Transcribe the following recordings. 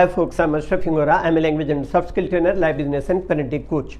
Hi folks, I'm Ashraf Hingora. I'm a language and soft skill trainer, life business and parenting coach.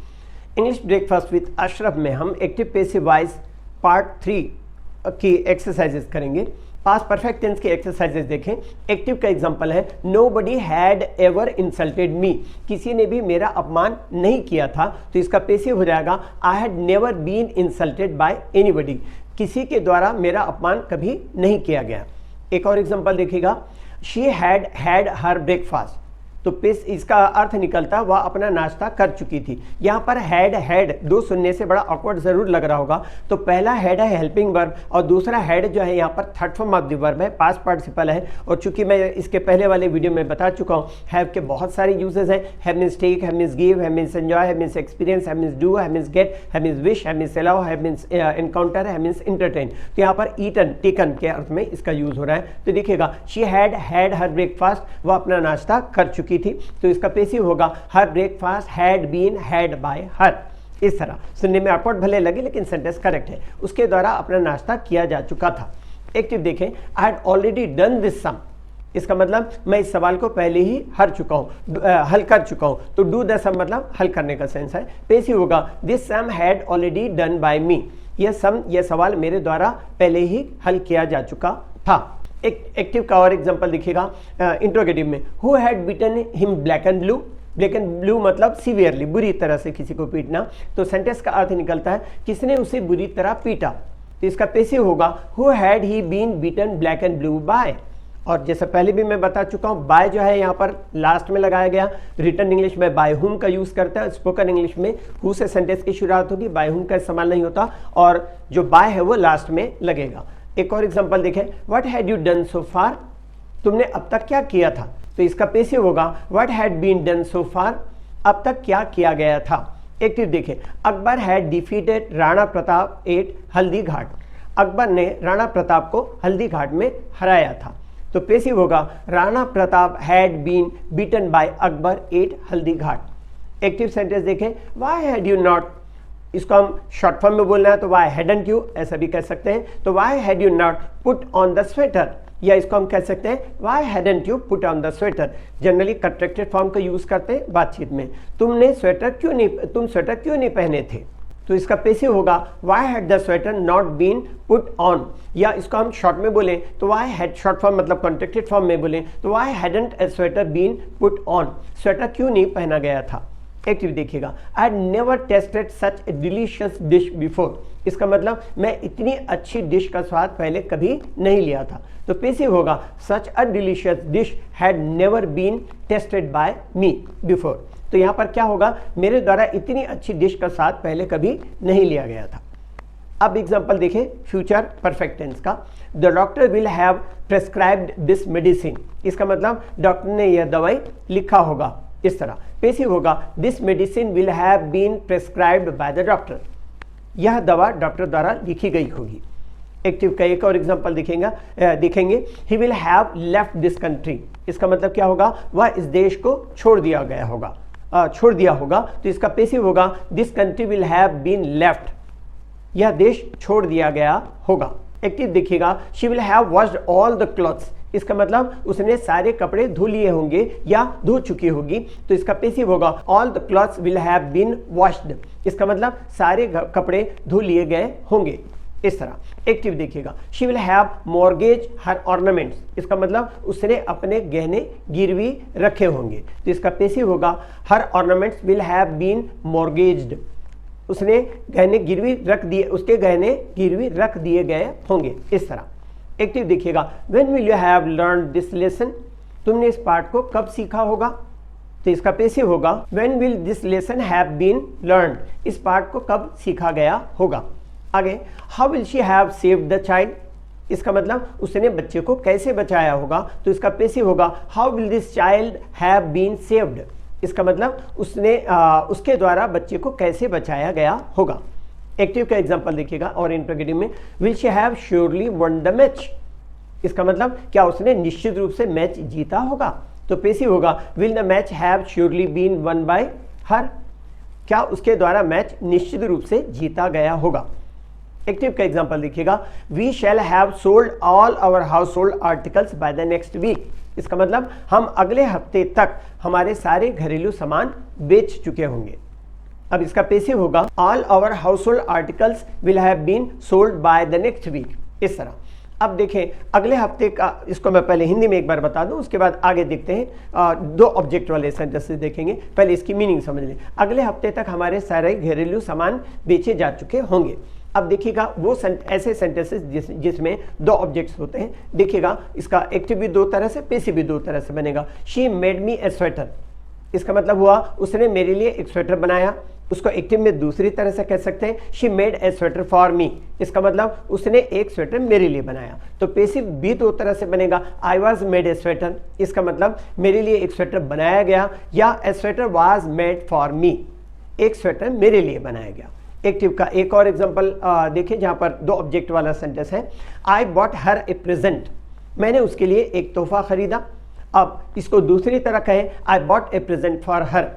English breakfast with Ashraf में हम active passive voice part 3 की exercises करेंगे। Past perfect tense की exercises देखें। Active का example है nobody had ever insulted me, किसी ने भी मेरा अपमान नहीं किया था, तो इसका पैसिव हो जाएगा I had never been insulted by anybody, किसी के द्वारा मेरा अपमान कभी नहीं किया गया। एक और एग्जांपल देखिएगा, she had had her breakfast, तो इसका अर्थ निकलता वह अपना नाश्ता कर चुकी थी। यहाँ पर हैड दो सुनने से बड़ा ऑकवर्ड जरूर लग रहा होगा, तो पहला हैड है हेल्पिंग वर्ब और दूसरा हैड जो है यहाँ पर third form of the verb है, पास्ट पार्टिसिपल है। और चूंकि मैं इसके पहले वाले वीडियो में बता चुका हूँ हैव के बहुत सारे यूजेस हैं। Have means take, have means give, have means enjoy, have means experience, have means do, have means get, have means wish, have means allow, have means encounter, have means entertain. तो यहाँ पर eaten taken के अर्थ में इसका use हो रहा है। तो देखिएगा she had had her breakfast, वह अपना नाश्ता कर चुकी थी, तो इसका पैसिव होगा her breakfast had been had by her. इस तरह सुनने में ऑकवर्ड भले लगे लेकिन सेंटेंस करेक्ट है, उसके द्वारा अपना नाश्ता किया जा चुका था। एक्टिव देखें, I had already done this sum, इसका मतलब मैं इस सवाल को पहले ही हल कर चुका हूं, तो डू द सम मतलब हल करने का सेंस है। पैसिव होगा this sum had already done by me, यह सवाल मेरे द्वारा पहले ही हल किया जा चुका था। एक एक्टिव का और एग्जांपल दिखेगा इंट्रोगेटिव में, who had beaten him black and blue, black and blue मतलब सीवियरली, बुरी तरह से किसी को पीटना, तो सेंटेंस का अर्थ निकलता है किसने उसे बुरी तरह पीटा, तो इसका पैसिव होगा who had he been beaten black and blue by. और जैसे पहले भी मैं बता चुका हूं बाय जो है यहाँ पर लास्ट में लगाया गया। रिटन इंग्लिश में बाय हुम का यूज करता है, स्पोकन इंग्लिश में हु से सेंटेंस की शुरुआत होगी, बाय हुम का इस्तेमाल नहीं होता, और जो बाय है वो लास्ट में लगेगा। एक और एग्जांपल देखें, what had you done so far, तुमने अब तक क्या किया था, तो इसका पैसिव होगा what had been done so far, अब तक क्या किया गया था। एक्टिव देखें, Akbar had defeated Rana Pratap at Haldi Ghat, Akbar ने राणा प्रताप को हल्दी घाट में हराया था, तो पैसिव होगा Rana Pratap had been beaten by Akbar at Haldi Ghat. Active sentence देखें, व्हाई हैड यू नॉट, इसको हम शॉर्ट फॉर्म में बोलना है तो वाई हैडंट यू ऐसा भी कह सकते हैं, तो why had you not put on the sweater, या इसको हम कह सकते हैं why hadn't you put on the sweater. Generally contracted form का यूज करते हैं बातचीत में, तुम स्वेटर क्यों नहीं पहने थे, तो इसका पैसिव होगा why had the sweater not been put on, या इसको हम शॉर्ट में बोलें तो वाई हैड, शॉर्ट फॉर्म मतलब कॉन्ट्रैक्टेड फॉर्म में बोलें तो why hadn't a sweater been put on, sweater क्यों नहीं पहना गया था। एक्टिव देखिएगा, I had never tasted such a delicious dish before, इसका मतलब मैं इतनी अच्छी डिश का स्वाद पहले कभी नहीं लिया था, तो पैसिव होगा such a delicious dish had never been tested by me before. तो यहाँ पर क्या होगा, मेरे द्वारा इतनी अच्छी डिश का स्वाद पहले कभी नहीं लिया गया था। अब एग्जांपल देखें फ्यूचर परफेक्ट टेंस का, the doctor will have prescribed this medicine, इसका मतलब डॉक्टर ने यह दवाई लिखा होगा। इस तरह पैसिव होगा this medicine will have been prescribed by the doctor, यह दवा डॉक्टर द्वारा लिखी गई होगी। एक्टिव का एक और एग्जांपल देखेंगे, he will have left this country, इसका मतलब क्या होगा, वह इस देश को छोड़ दिया होगा, तो इसका पैसिव होगा this country will have been left, यह देश छोड़ दिया गया होगा। एक्टिव देखिएगा, she will have washed all the clothes, इसका मतलब उसने सारे कपड़े धो लिए होंगे या धो चुकी होगी, तो इसका पैसिव होगा all the clothes will have been washed, इसका मतलब सारे कपड़े धो लिए गए होंगे। इस तरह एक्टिव देखिएगा, she will have mortgage her ornaments, इसका मतलब उसने अपने गहने गिरवी रखे होंगे, तो इसका पैसिव होगा हर ऑर्नामेंट्स विल हैव बीन मॉर्गेज्ड, उसने गहने गिरवी रख दिए, उसके गहने गिरवी रख दिए गए होंगे। इस तरह एक्टिव देखिएगा, when will you have learn this lesson, तुमने इस पाठ को कब सीखा होगा, तो इसका पैसिव होगा when will this lesson have been learn, इस पाठ को कब सीखा गया होगा। आगे, how will she have saved the child, इसका मतलब उसने बच्चे को कैसे बचाया होगा, तो इसका पैसिव होगा how will this child have been saved, इसका मतलब उसके द्वारा बच्चे को कैसे बचाया गया होगा। एक्टिव का एग्जांपल देखिएगा और इंट्रोगेटिव में, will she have surely one the match, इसका मतलब क्या उसने निश्चित रूप से मैच जीता होगा, तो पैसिव होगा will the match have surely been won by her, क्या उसके द्वारा मैच निश्चित रूप से जीता गया होगा। एक्टिव का एग्जांपल देखिएगा, we shall have sold all our household articles by the next week. इसका मतलब हम अगले हफ्ते तक हमारे सारे घरेलू सामान बेच चुके होंगे। अब इसका पैसिव होगा, all our household articles will have been sold by the next week. इस तरह अब देखें अगले हफ्ते का, इसको मैं पहले हिंदी में एक बार बता दूं, उसके बाद आगे देखते हैं। दो ऑब्जेक्ट वाले सेंटेंसेस देखेंगे, पहले इसकी मीनिंग समझ लें। अगले हफ्ते तक हमारे सारे घरेलू सामान बेचे जा चुके होंगे। अब देखिएगा वो ऐसे सेंटेंसेस जिसमें दो ऑब्जेक्ट्स होते हैं। देखिएगा इसका एक्टिव भी दो तरह से, पैसिव भी दो तरह से बनेगा। She made me A sweater, इसका मतलब हुआ उसने मेरे लिए एक स्वेटर बनाया। उसको एक्टिव में दूसरी तरह से कह सकते हैं, she made a sweater for me, इसका मतलब उसने एक स्वेटर मेरे लिए बनाया। तो पैसिव भी दो तरह से बनेगा, I was made a sweater, इसका मतलब मेरे लिए एक स्वेटर बनाया गया, या a sweater was made for me, एक स्वेटर मेरे लिए बनाया गया। एक्टिव का एक और एग्जाम्पल देखिए जहां पर दो ऑब्जेक्ट वाला सेंटेंस है, I bought her A present, मैंने उसके लिए एक तोहफा खरीदा। अब इसको दूसरी तरह कहें, I bought A present for her,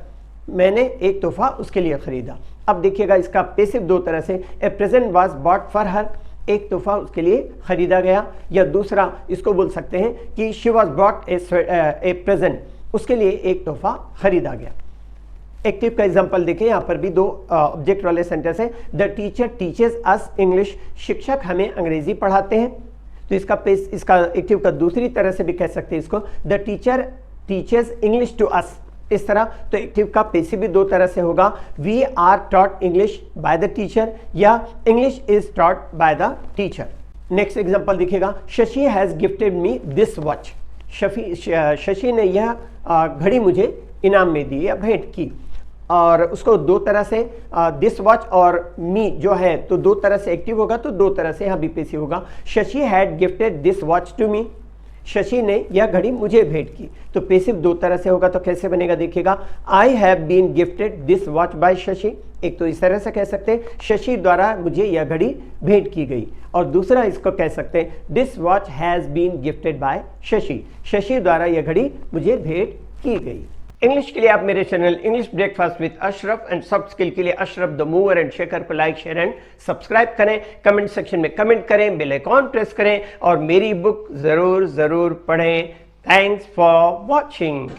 मैंने एक तोहफा उसके लिए खरीदा। अब देखिएगा इसका पैसिव दो तरह से, a present was bought for her, एक तोहफा उसके लिए खरीदा गया, या दूसरा इसको बोल सकते हैं कि she was bot A present, उसके लिए एक तोहफा खरीदा गया। एक्टिव का एग्जांपल देखें, यहाँ पर भी दो ऑब्जेक्ट वाले सेंटेंस है, the teacher teaches us English, शिक्षक हमें अंग्रेजी पढ़ाते हैं। तो इसका एक्टिव का दूसरी तरह से भी कह सकते हैं इसको, the teacher teaches English to us, इस तरह। तो एक्टिव का पैसिव भी दो तरह से होगा, we are taught English by the teacher, या English is taught by the teacher. Next example देखिएगा, Shashi has gifted me this watch, Shashi ने यह घड़ी मुझे इनाम में दी या भेंट की। और उसको दो तरह से, दिस वॉच और मी जो है तो दो तरह से एक्टिव होगा, तो दो तरह से यहाँ भी पैसिव होगा। Shashi had gifted this watch to me, Shashi ने यह घड़ी मुझे भेंट की। तो पैसिव दो तरह से होगा, तो कैसे बनेगा देखिएगा, I have been gifted this watch by Shashi, एक तो इस तरह से कह सकते हैं शशि द्वारा मुझे यह घड़ी भेंट की गई, और दूसरा इसको कह सकते हैं this watch has been gifted by Shashi, Shashi द्वारा यह घड़ी मुझे भेंट की गई। इंग्लिश के लिए आप मेरे channel English breakfast with Ashraf and soft skill के लिए Ashraf the mover and shaker को लाइक शेयर एंड सब्सक्राइब करें, कमेंट सेक्शन में कमेंट करें, बेल आइकॉन प्रेस करें, और मेरी बुक जरूर पढ़ें। Thanks for watching.